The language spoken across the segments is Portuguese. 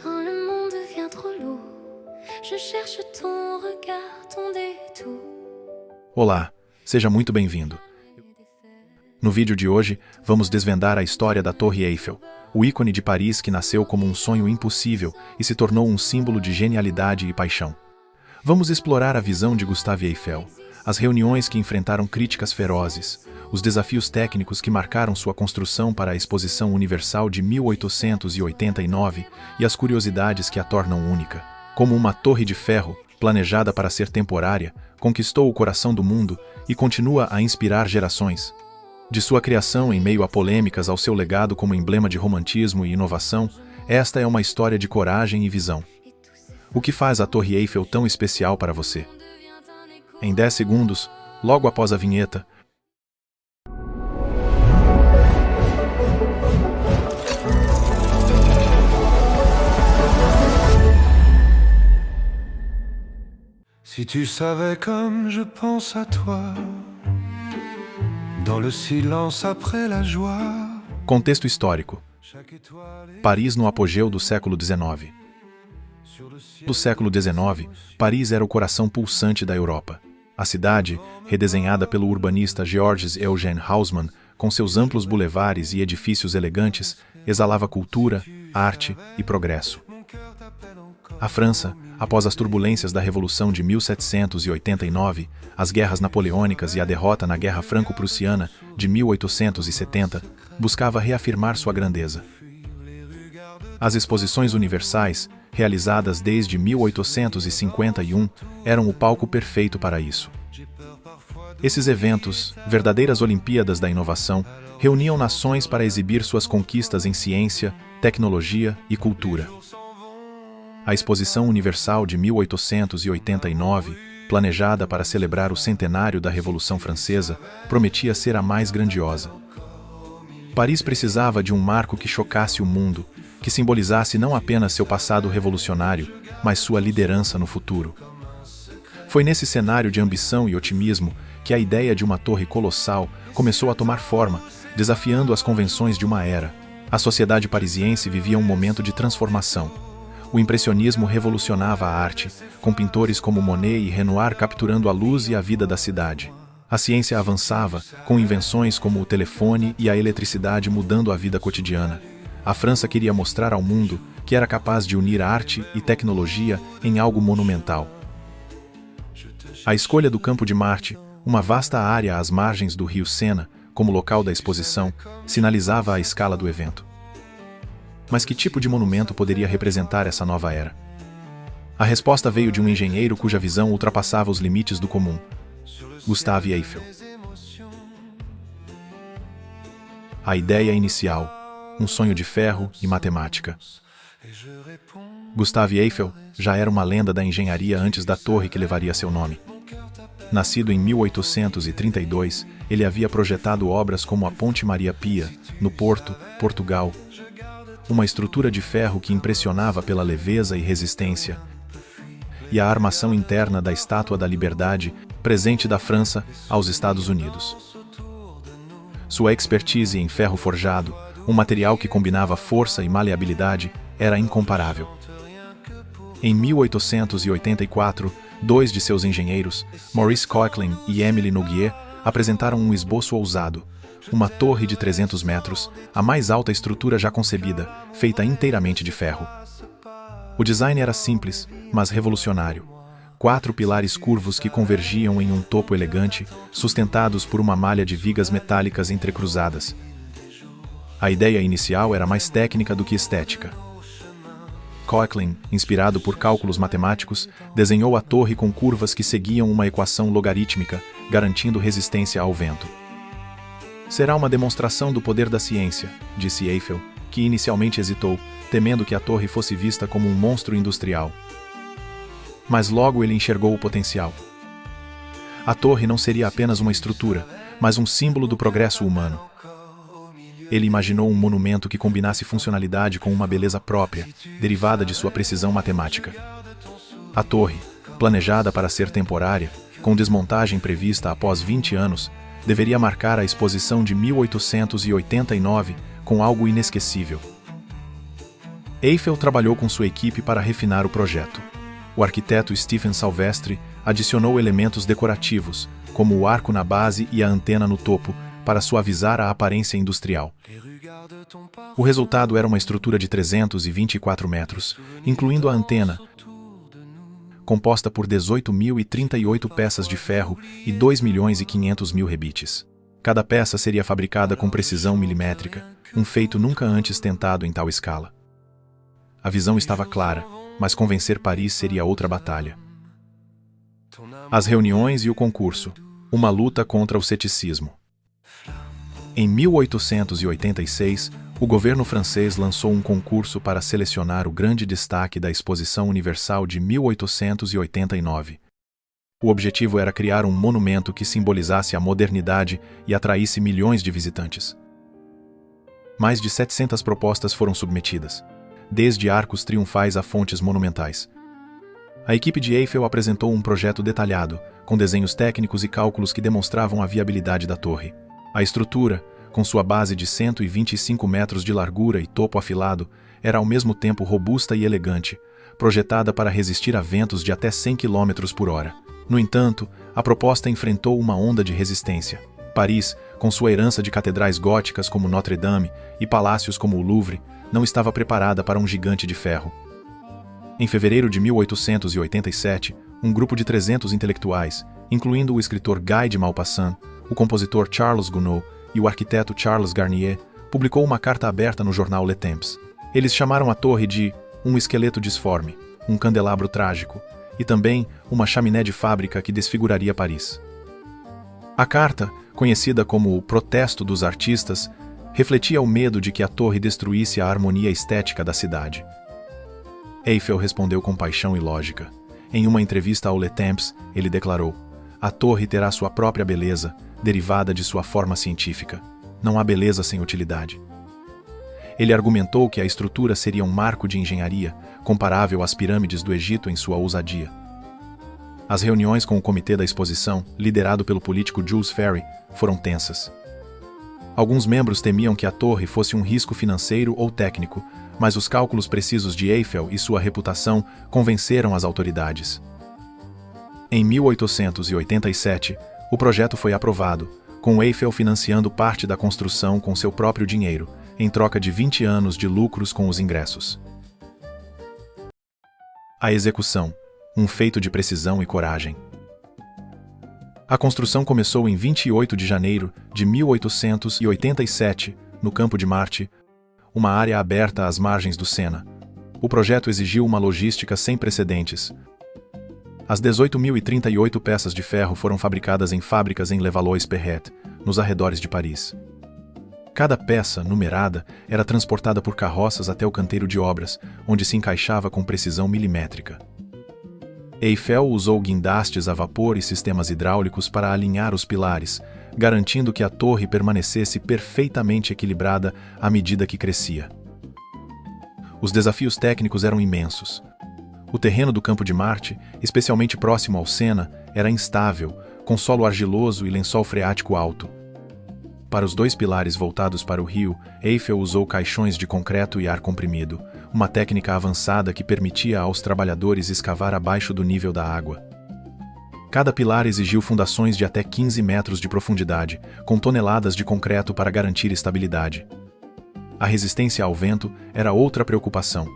Quand le monde devient trop lourd, je cherche ton regard, ton détour. Olá, seja muito bem-vindo. No vídeo de hoje, vamos desvendar a história da Torre Eiffel, o ícone de Paris que nasceu como um sonho impossível e se tornou um símbolo de genialidade e paixão. Vamos explorar a visão de Gustave Eiffel, as reuniões que enfrentaram críticas ferozes, os desafios técnicos que marcaram sua construção para a Exposição Universal de 1889 e as curiosidades que a tornam única. Como uma torre de ferro, planejada para ser temporária, conquistou o coração do mundo e continua a inspirar gerações. De sua criação em meio a polêmicas ao seu legado como emblema de romantismo e inovação, esta é uma história de coragem e visão. O que faz a Torre Eiffel tão especial para você? Em 10 segundos, logo após a vinheta. Si tu savais comme je pense à toi, dans le silence après la joie. Contexto histórico. Paris no apogeu do século XIX. Do século XIX, Paris era o coração pulsante da Europa. A cidade, redesenhada pelo urbanista Georges Eugène Haussmann, com seus amplos bulevares e edifícios elegantes, exalava cultura, arte e progresso. A França, após as turbulências da Revolução de 1789, as guerras napoleônicas e a derrota na Guerra Franco-Prussiana de 1870, buscava reafirmar sua grandeza. As exposições universais, realizadas desde 1851, eram o palco perfeito para isso. Esses eventos, verdadeiras Olimpíadas da inovação, reuniam nações para exibir suas conquistas em ciência, tecnologia e cultura. A Exposição Universal de 1889, planejada para celebrar o centenário da Revolução Francesa, prometia ser a mais grandiosa. Paris precisava de um marco que chocasse o mundo, que simbolizasse não apenas seu passado revolucionário, mas sua liderança no futuro. Foi nesse cenário de ambição e otimismo que a ideia de uma torre colossal começou a tomar forma, desafiando as convenções de uma era. A sociedade parisiense vivia um momento de transformação. O impressionismo revolucionava a arte, com pintores como Monet e Renoir capturando a luz e a vida da cidade. A ciência avançava, com invenções como o telefone e a eletricidade mudando a vida cotidiana. A França queria mostrar ao mundo que era capaz de unir arte e tecnologia em algo monumental. A escolha do Campo de Marte, uma vasta área às margens do rio Sena, como local da exposição, sinalizava a escala do evento. Mas que tipo de monumento poderia representar essa nova era? A resposta veio de um engenheiro cuja visão ultrapassava os limites do comum: Gustave Eiffel. A ideia inicial: um sonho de ferro e matemática. Gustave Eiffel já era uma lenda da engenharia antes da torre que levaria seu nome. Nascido em 1832, ele havia projetado obras como a Ponte Maria Pia, no Porto, Portugal, uma estrutura de ferro que impressionava pela leveza e resistência, e a armação interna da Estátua da Liberdade, presente da França aos Estados Unidos. Sua expertise em ferro forjado, um material que combinava força e maleabilidade, era incomparável. Em 1884, dois de seus engenheiros, Maurice Coquelin e Émile Nouguier, apresentaram um esboço ousado: uma torre de 300 metros, a mais alta estrutura já concebida, feita inteiramente de ferro. O design era simples, mas revolucionário. 4 pilares curvos que convergiam em um topo elegante, sustentados por uma malha de vigas metálicas entrecruzadas. A ideia inicial era mais técnica do que estética. Coquelin, inspirado por cálculos matemáticos, desenhou a torre com curvas que seguiam uma equação logarítmica, garantindo resistência ao vento. Será uma demonstração do poder da ciência, disse Eiffel, que inicialmente hesitou, temendo que a torre fosse vista como um monstro industrial. Mas logo ele enxergou o potencial. A torre não seria apenas uma estrutura, mas um símbolo do progresso humano. Ele imaginou um monumento que combinasse funcionalidade com uma beleza própria, derivada de sua precisão matemática. A torre, planejada para ser temporária, com desmontagem prevista após 20 anos, deveria marcar a exposição de 1889 com algo inesquecível. Eiffel trabalhou com sua equipe para refinar o projeto. O arquiteto Stephen Salvestre adicionou elementos decorativos, como o arco na base e a antena no topo, para suavizar a aparência industrial. O resultado era uma estrutura de 324 metros, incluindo a antena, composta por 18.038 peças de ferro e 2.500.000 rebites. Cada peça seria fabricada com precisão milimétrica, um feito nunca antes tentado em tal escala. A visão estava clara, mas convencer Paris seria outra batalha. As reuniões e o concurso, uma luta contra o ceticismo. Em 1886, o governo francês lançou um concurso para selecionar o grande destaque da Exposição Universal de 1889. O objetivo era criar um monumento que simbolizasse a modernidade e atraísse milhões de visitantes. Mais de 700 propostas foram submetidas, desde arcos triunfais a fontes monumentais. A equipe de Eiffel apresentou um projeto detalhado, com desenhos técnicos e cálculos que demonstravam a viabilidade da torre. A estrutura, com sua base de 125 metros de largura e topo afilado, era ao mesmo tempo robusta e elegante, projetada para resistir a ventos de até 100 km por hora. No entanto, a proposta enfrentou uma onda de resistência. Paris, com sua herança de catedrais góticas como Notre-Dame e palácios como o Louvre, não estava preparada para um gigante de ferro. Em fevereiro de 1887, um grupo de 300 intelectuais, incluindo o escritor Guy de Maupassant, o compositor Charles Gounod e o arquiteto Charles Garnier, publicou uma carta aberta no jornal Le Temps. Eles chamaram a torre de um esqueleto disforme, um candelabro trágico, e também uma chaminé de fábrica que desfiguraria Paris. A carta, conhecida como o Protesto dos Artistas, refletia o medo de que a torre destruísse a harmonia estética da cidade. Eiffel respondeu com paixão e lógica. Em uma entrevista ao Le Temps, ele declarou: "A torre terá sua própria beleza, derivada de sua forma científica. Não há beleza sem utilidade." Ele argumentou que a estrutura seria um marco de engenharia, comparável às pirâmides do Egito em sua ousadia. As reuniões com o comitê da exposição, liderado pelo político Jules Ferry, foram tensas. Alguns membros temiam que a torre fosse um risco financeiro ou técnico, mas os cálculos precisos de Eiffel e sua reputação convenceram as autoridades. Em 1887, o projeto foi aprovado, com Eiffel financiando parte da construção com seu próprio dinheiro, em troca de 20 anos de lucros com os ingressos. A execução, um feito de precisão e coragem. A construção começou em 28 de janeiro de 1887, no Campo de Marte, uma área aberta às margens do Sena. O projeto exigiu uma logística sem precedentes. As 18.038 peças de ferro foram fabricadas em fábricas em Levallois-Perret, nos arredores de Paris. Cada peça, numerada, era transportada por carroças até o canteiro de obras, onde se encaixava com precisão milimétrica. Eiffel usou guindastes a vapor e sistemas hidráulicos para alinhar os pilares, garantindo que a torre permanecesse perfeitamente equilibrada à medida que crescia. Os desafios técnicos eram imensos. O terreno do Campo de Marte, especialmente próximo ao Sena, era instável, com solo argiloso e lençol freático alto. Para os dois pilares voltados para o rio, Eiffel usou caixões de concreto e ar comprimido, uma técnica avançada que permitia aos trabalhadores escavar abaixo do nível da água. Cada pilar exigiu fundações de até 15 metros de profundidade, com toneladas de concreto para garantir estabilidade. A resistência ao vento era outra preocupação.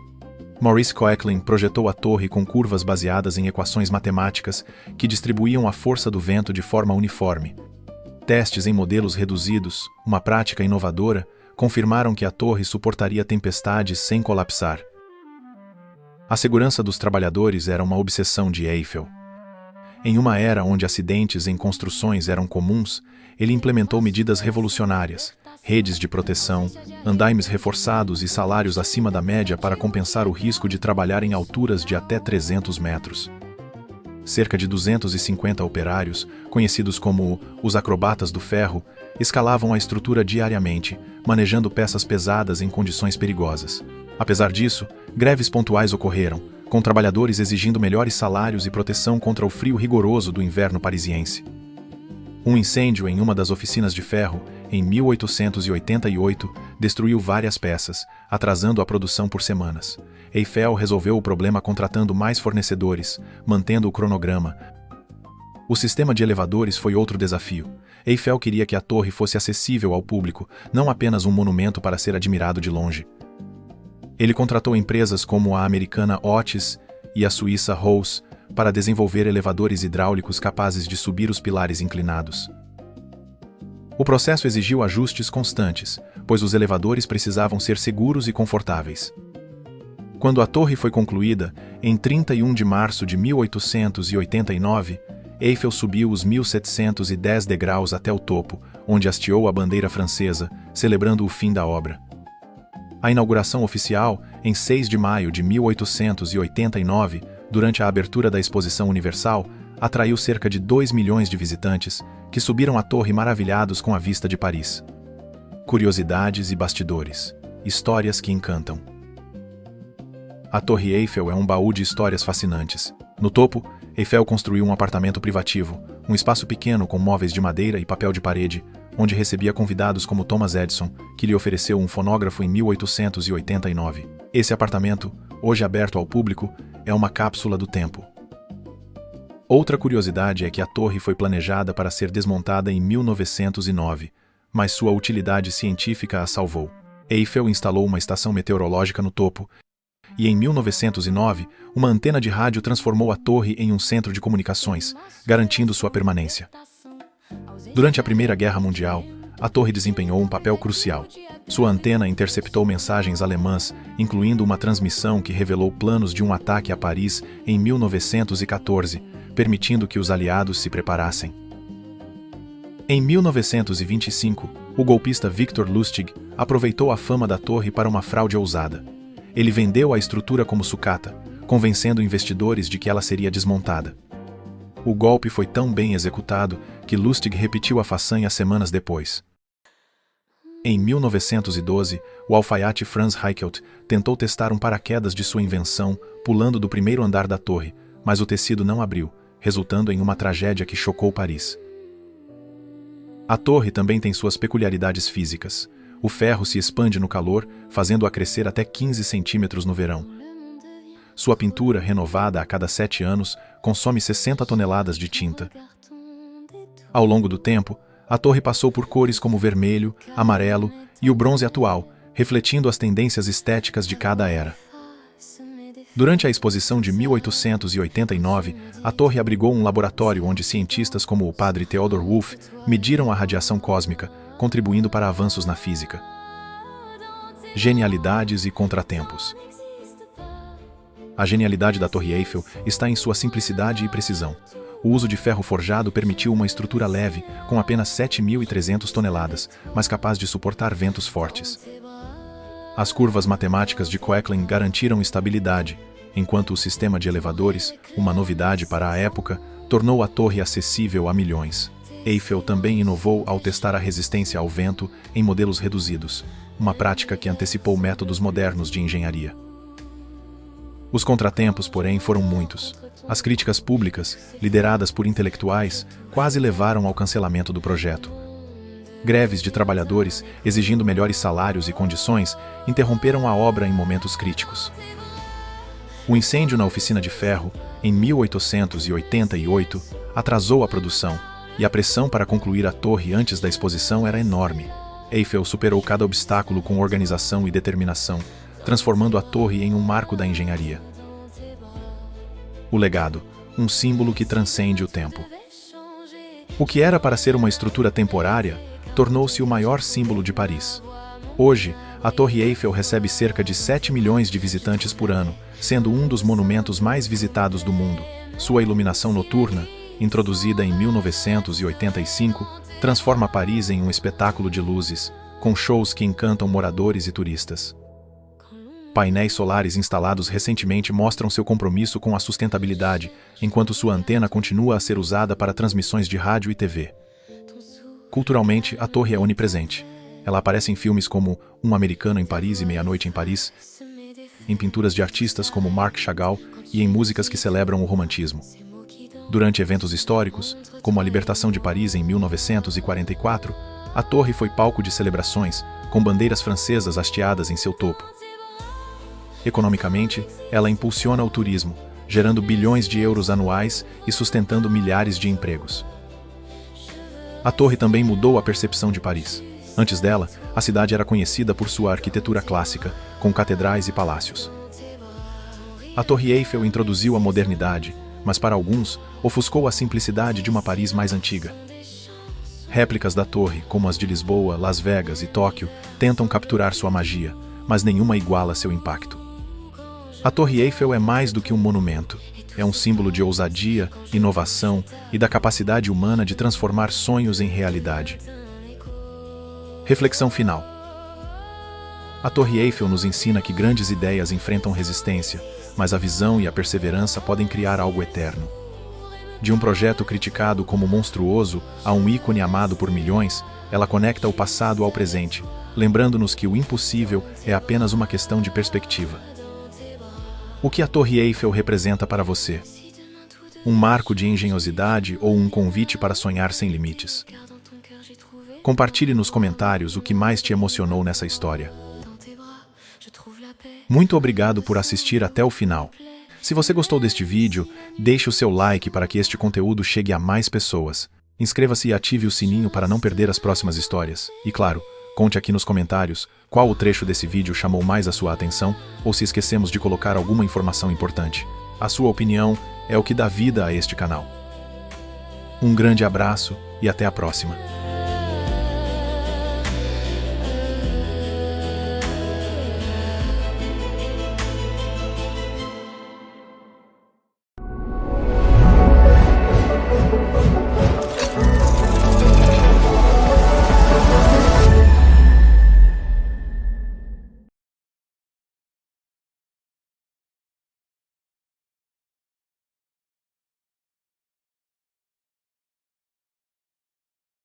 Maurice Koechlin projetou a torre com curvas baseadas em equações matemáticas que distribuíam a força do vento de forma uniforme. Testes em modelos reduzidos, uma prática inovadora, confirmaram que a torre suportaria tempestades sem colapsar. A segurança dos trabalhadores era uma obsessão de Eiffel. Em uma era onde acidentes em construções eram comuns, ele implementou medidas revolucionárias, redes de proteção, andaimes reforçados e salários acima da média para compensar o risco de trabalhar em alturas de até 300 metros. Cerca de 250 operários, conhecidos como os acrobatas do ferro, escalavam a estrutura diariamente, manejando peças pesadas em condições perigosas. Apesar disso, greves pontuais ocorreram, com trabalhadores exigindo melhores salários e proteção contra o frio rigoroso do inverno parisiense. Um incêndio em uma das oficinas de ferro, em 1888, destruiu várias peças, atrasando a produção por semanas. Eiffel resolveu o problema contratando mais fornecedores, mantendo o cronograma. O sistema de elevadores foi outro desafio. Eiffel queria que a torre fosse acessível ao público, não apenas um monumento para ser admirado de longe. Ele contratou empresas como a americana Otis e a suíça Rose para desenvolver elevadores hidráulicos capazes de subir os pilares inclinados. O processo exigiu ajustes constantes, pois os elevadores precisavam ser seguros e confortáveis. Quando a torre foi concluída, em 31 de março de 1889, Eiffel subiu os 1.710 degraus até o topo, onde hasteou a bandeira francesa, celebrando o fim da obra. A inauguração oficial, em 6 de maio de 1889, durante a abertura da Exposição Universal, atraiu cerca de 2 milhões de visitantes, que subiram a torre maravilhados com a vista de Paris. Curiosidades e bastidores. Histórias que encantam. A Torre Eiffel é um baú de histórias fascinantes. No topo, Eiffel construiu um apartamento privativo, um espaço pequeno com móveis de madeira e papel de parede, onde recebia convidados como Thomas Edison, que lhe ofereceu um fonógrafo em 1889. Esse apartamento, hoje aberto ao público, é uma cápsula do tempo. Outra curiosidade é que a torre foi planejada para ser desmontada em 1909, mas sua utilidade científica a salvou. Eiffel instalou uma estação meteorológica no topo, e em 1909, uma antena de rádio transformou a torre em um centro de comunicações, garantindo sua permanência. Durante a Primeira Guerra Mundial, a torre desempenhou um papel crucial. Sua antena interceptou mensagens alemãs, incluindo uma transmissão que revelou planos de um ataque a Paris em 1914, permitindo que os aliados se preparassem. Em 1925, o golpista Victor Lustig aproveitou a fama da torre para uma fraude ousada. Ele vendeu a estrutura como sucata, convencendo investidores de que ela seria desmontada. O golpe foi tão bem executado que Lustig repetiu a façanha semanas depois. Em 1912, o alfaiate Franz Reichelt tentou testar um paraquedas de sua invenção pulando do primeiro andar da torre, mas o tecido não abriu, resultando em uma tragédia que chocou Paris. A torre também tem suas peculiaridades físicas. O ferro se expande no calor, fazendo-a crescer até 15 centímetros no verão. Sua pintura, renovada a cada 7 anos, consome 60 toneladas de tinta. Ao longo do tempo, a torre passou por cores como o vermelho, amarelo e o bronze atual, refletindo as tendências estéticas de cada era. Durante a exposição de 1889, a torre abrigou um laboratório onde cientistas como o padre Theodor Wolff mediram a radiação cósmica, contribuindo para avanços na física. Genialidades e contratempos. A genialidade da Torre Eiffel está em sua simplicidade e precisão. O uso de ferro forjado permitiu uma estrutura leve, com apenas 7.300 toneladas, mas capaz de suportar ventos fortes. As curvas matemáticas de Koechlin garantiram estabilidade, enquanto o sistema de elevadores, uma novidade para a época, tornou a torre acessível a milhões. Eiffel também inovou ao testar a resistência ao vento em modelos reduzidos, uma prática que antecipou métodos modernos de engenharia. Os contratempos, porém, foram muitos. As críticas públicas, lideradas por intelectuais, quase levaram ao cancelamento do projeto. Greves de trabalhadores, exigindo melhores salários e condições, interromperam a obra em momentos críticos. O incêndio na oficina de ferro, em 1888, atrasou a produção, e a pressão para concluir a torre antes da exposição era enorme. Eiffel superou cada obstáculo com organização e determinação, transformando a torre em um marco da engenharia. O legado, um símbolo que transcende o tempo. O que era para ser uma estrutura temporária, tornou-se o maior símbolo de Paris. Hoje, a Torre Eiffel recebe cerca de 7 milhões de visitantes por ano, sendo um dos monumentos mais visitados do mundo. Sua iluminação noturna, introduzida em 1985, transforma Paris em um espetáculo de luzes, com shows que encantam moradores e turistas. Painéis solares instalados recentemente mostram seu compromisso com a sustentabilidade, enquanto sua antena continua a ser usada para transmissões de rádio e TV. Culturalmente, a torre é onipresente. Ela aparece em filmes como Um Americano em Paris e Meia-Noite em Paris, em pinturas de artistas como Marc Chagall e em músicas que celebram o romantismo. Durante eventos históricos, como a libertação de Paris em 1944, A torre foi palco de celebrações, com bandeiras francesas hasteadas em seu topo. Economicamente, ela impulsiona o turismo, gerando bilhões de euros anuais e sustentando milhares de empregos. A torre também mudou a percepção de Paris. Antes dela, a cidade era conhecida por sua arquitetura clássica, com catedrais e palácios. A Torre Eiffel introduziu a modernidade, mas para alguns, ofuscou a simplicidade de uma Paris mais antiga. Réplicas da torre, como as de Lisboa, Las Vegas e Tóquio, tentam capturar sua magia, mas nenhuma iguala seu impacto. A Torre Eiffel é mais do que um monumento. É um símbolo de ousadia, inovação e da capacidade humana de transformar sonhos em realidade. Reflexão final. A Torre Eiffel nos ensina que grandes ideias enfrentam resistência, mas a visão e a perseverança podem criar algo eterno. De um projeto criticado como monstruoso a um ícone amado por milhões, ela conecta o passado ao presente, lembrando-nos que o impossível é apenas uma questão de perspectiva. O que a Torre Eiffel representa para você? Um marco de engenhosidade ou um convite para sonhar sem limites? Compartilhe nos comentários o que mais te emocionou nessa história. Muito obrigado por assistir até o final. Se você gostou deste vídeo, deixe o seu like para que este conteúdo chegue a mais pessoas. Inscreva-se e ative o sininho para não perder as próximas histórias. E claro, conte aqui nos comentários qual o trecho desse vídeo chamou mais a sua atenção ou se esquecemos de colocar alguma informação importante. A sua opinião é o que dá vida a este canal. Um grande abraço e até a próxima.